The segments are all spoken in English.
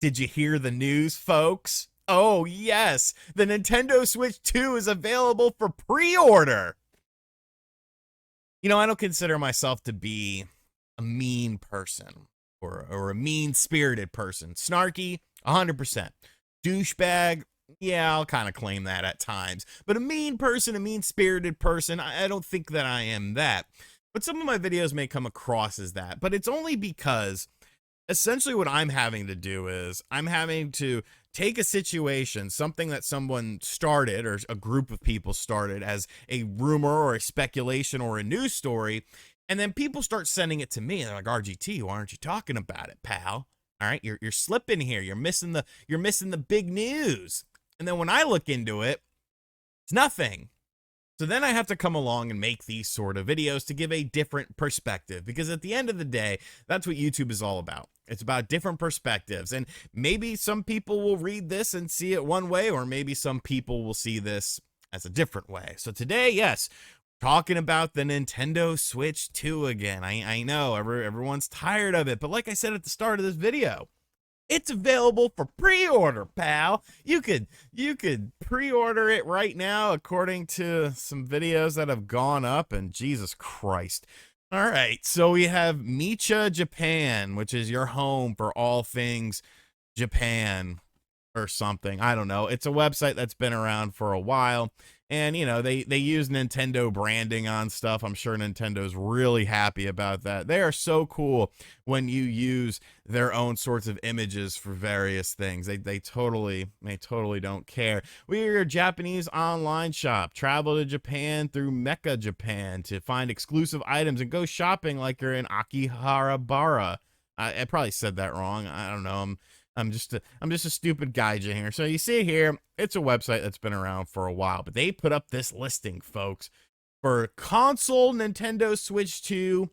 Did you hear the news, folks? Oh, yes, the Nintendo Switch 2 is available for pre-order. You know, I don't consider myself to be a mean person or a mean-spirited person. Snarky, 100%. Douchebag, yeah, I'll kind of claim that at times. But a mean person, a mean-spirited person, I don't think that I am that. But some of my videos may come across as that. But it's only because essentially what I'm having to do is I'm having to take a situation, something that someone started or a group of people started as a rumor or a speculation or a news story, and then people start sending it to me. They're like, RGT, why aren't you talking about it, pal? All right, you're slipping here. You're missing the big news. And then when I look into it, it's nothing. So then I have to come along and make these sort of videos to give a different perspective, because at the end of the day, that's what YouTube is all about. It's about different perspectives, and maybe some people will read this and see it one way, or maybe some people will see this as a different way. So today, yes, talking about the Nintendo Switch 2 again. I know everyone's tired of it, but like I said at the start of this video, it's available for pre-order, pal. You could pre-order it right now according to some videos that have gone up, and Jesus Christ. All right, so we have Micha Japan, which is your home for all things Japan or something. I don't know. It's a website that's been around for a while. And, you know, they use Nintendo branding on stuff. I'm sure Nintendo's really happy about that. They are so cool when you use their own sorts of images for various things. They totally don't care. We are your Japanese online shop. Travel to Japan through Mecha Japan to find exclusive items and go shopping like you're in Akihabara. I probably said that wrong. I don't know. I'm just a stupid gaijin here. So you see here, it's a website that's been around for a while, but they put up this listing, folks, for console Nintendo Switch 2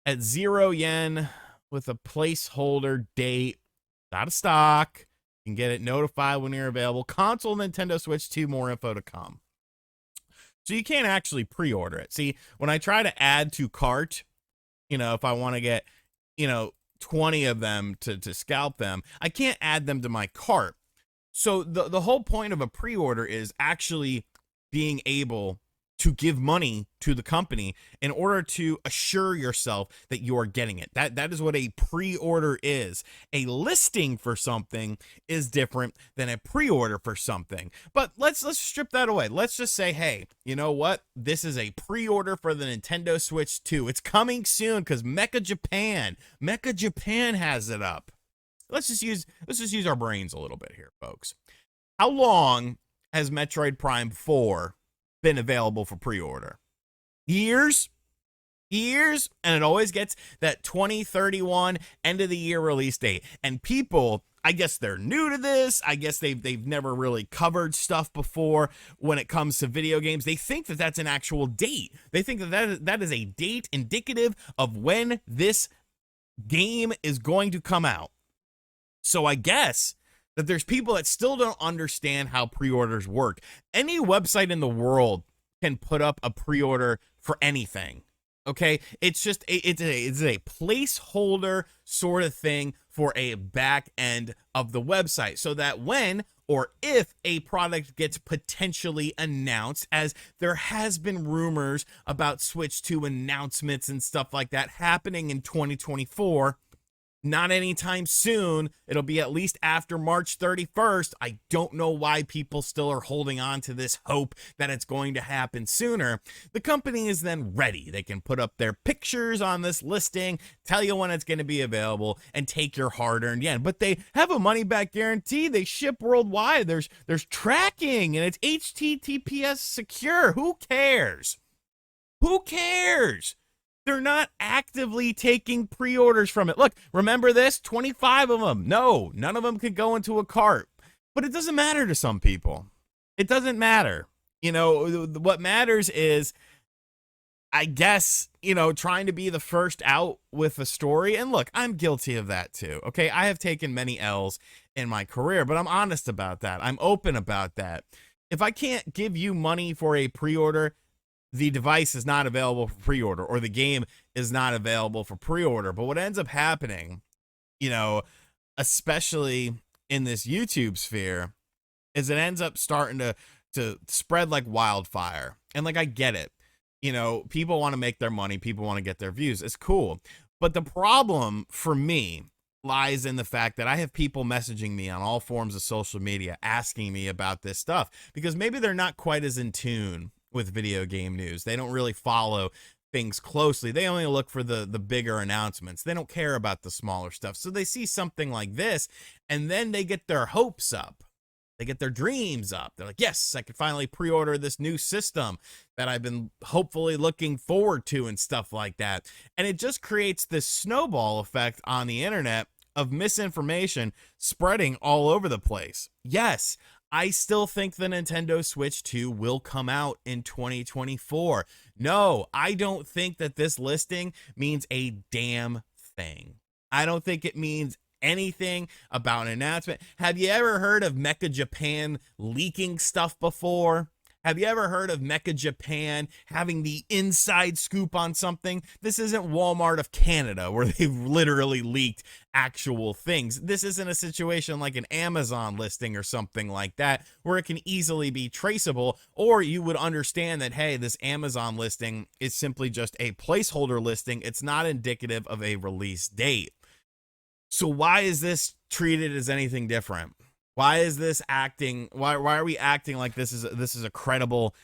at 0 yen with a placeholder date. Out of stock. You can get it notified when you're available. Console Nintendo Switch 2, more info to come. So you can't actually pre-order it. See, when I try to add to cart, you know, if I want to get, you know, 20 of them to scalp them, I can't add them to my cart. So the whole point of a pre-order is actually being able to give money to the company in order to assure yourself that you are getting it. That is what a pre-order is. A listing for something is different than a pre-order for something. But let's strip that away. Let's just say, hey, you know what? This is a pre-order for the Nintendo Switch 2. It's coming soon because Mecha Japan has it up. Let's just use our brains a little bit here, folks. How long has Metroid Prime 4 been available for pre-order? Years, and it always gets that 2031 end of the year release date. And people, I guess they're new to this. I guess they've never really covered stuff before when it comes to video games. They think that that's an actual date. They think that is a date indicative of when this game is going to come out. So I guess that there's people that still don't understand how pre-orders work. Any website in the world can put up a pre-order for anything. Okay, it's just it's a placeholder sort of thing for a back end of the website, so that when or if a product gets potentially announced, as there has been rumors about Switch 2 announcements and stuff like that happening in 2024. Not anytime soon. It'll be at least after March 31st. I don't know why people still are holding on to this hope that it's going to happen sooner. The company is then ready. They can put up their pictures on this listing, tell you when it's going to be available, and take your hard-earned yen. But they have a money-back guarantee. They ship worldwide. There's tracking, and it's HTTPS secure. Who cares? Who cares? They're not actively taking pre-orders from it. Look, remember this? 25 of them. No, none of them could go into a cart. But it doesn't matter to some people. It doesn't matter. You know, what matters is, I guess, you know, trying to be the first out with a story. And look, I'm guilty of that too. Okay, I have taken many L's in my career, but I'm honest about that. I'm open about that. If I can't give you money for a pre-order, the device is not available for pre-order, or the game is not available for pre-order. But what ends up happening, you know, especially in this YouTube sphere, is it ends up starting to spread like wildfire. And like, I get it. You know, people want to make their money, people want to get their views. It's cool. But the problem for me lies in the fact that I have people messaging me on all forms of social media asking me about this stuff because maybe they're not quite as in tune with video game news. They don't really follow things closely. They only look for the bigger announcements. They don't care about the smaller stuff. So they see something like this and then they get their hopes up. They get their dreams up. They're like, yes, I could finally pre-order this new system that I've been hopefully looking forward to and stuff like that. And it just creates this snowball effect on the internet of misinformation spreading all over the place. Yes, I still think the Nintendo Switch 2 will come out in 2024. No, I don't think that this listing means a damn thing. I don't think it means anything about an announcement. Have you ever heard of Mecha Japan leaking stuff before? Have you ever heard of Mecha Japan having the inside scoop on something? This isn't Walmart of Canada where they've literally leaked actual things. This isn't a situation like an Amazon listing or something like that where it can easily be traceable, or you would understand that, hey, this Amazon listing is simply just a placeholder listing. It's not indicative of a release date. So why is this treated as anything different? Why is this acting? Why are we acting like this is a credible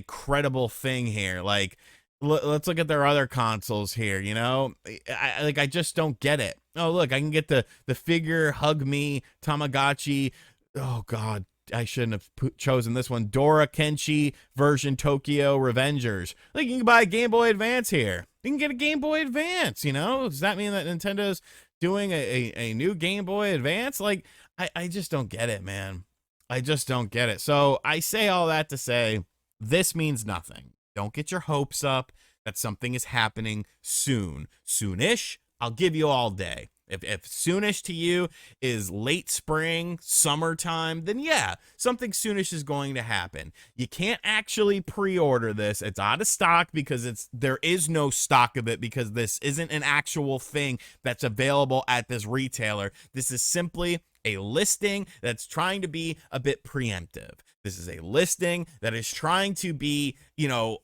credible thing here? Like, let's look at their other consoles here. You know, I just don't get it. Oh, look, I can get the figure Hug Me Tamagotchi. Oh God, I shouldn't have chosen this one. Dora Kenshi version Tokyo Revengers. Like, you can buy a Game Boy Advance here. You can get a Game Boy Advance. You know, does that mean that Nintendo's doing a new Game Boy Advance? Like, I just don't get it, man. I just don't get it. So I say all that to say this means nothing. Don't get your hopes up that something is happening soon. Soonish, I'll give you all day. If soonish to you is late spring, summertime, then yeah, something soonish is going to happen. You can't actually pre-order this. It's out of stock because there is no stock of it because this isn't an actual thing that's available at this retailer. This is simply a listing that's trying to be a bit preemptive. This is a listing that is trying to be, you know,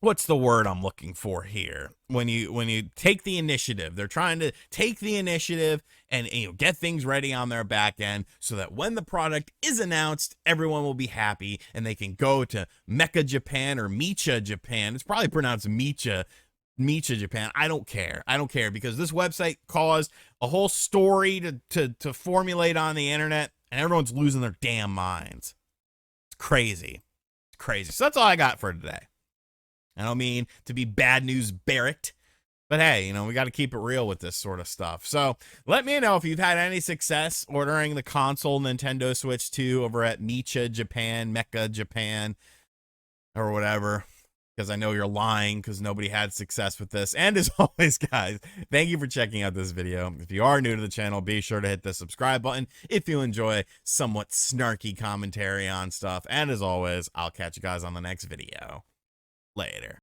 what's the word I'm looking for here? When you take the initiative, they're trying to take the initiative and you know, get things ready on their back end so that when the product is announced, everyone will be happy and they can go to Mecha Japan or Micha Japan. It's probably pronounced Micha Japan. I don't care because this website caused a whole story to formulate on the internet and everyone's losing their damn minds. It's crazy. So that's all I got for today. I don't mean to be bad news Barrett, but hey, you know, we got to keep it real with this sort of stuff. So let me know if you've had any success ordering the console Nintendo Switch 2 over at Micha Japan, Mecha Japan, or whatever, because I know you're lying because nobody had success with this. And as always, guys, thank you for checking out this video. If you are new to the channel, be sure to hit the subscribe button if you enjoy somewhat snarky commentary on stuff. And as always, I'll catch you guys on the next video. Later.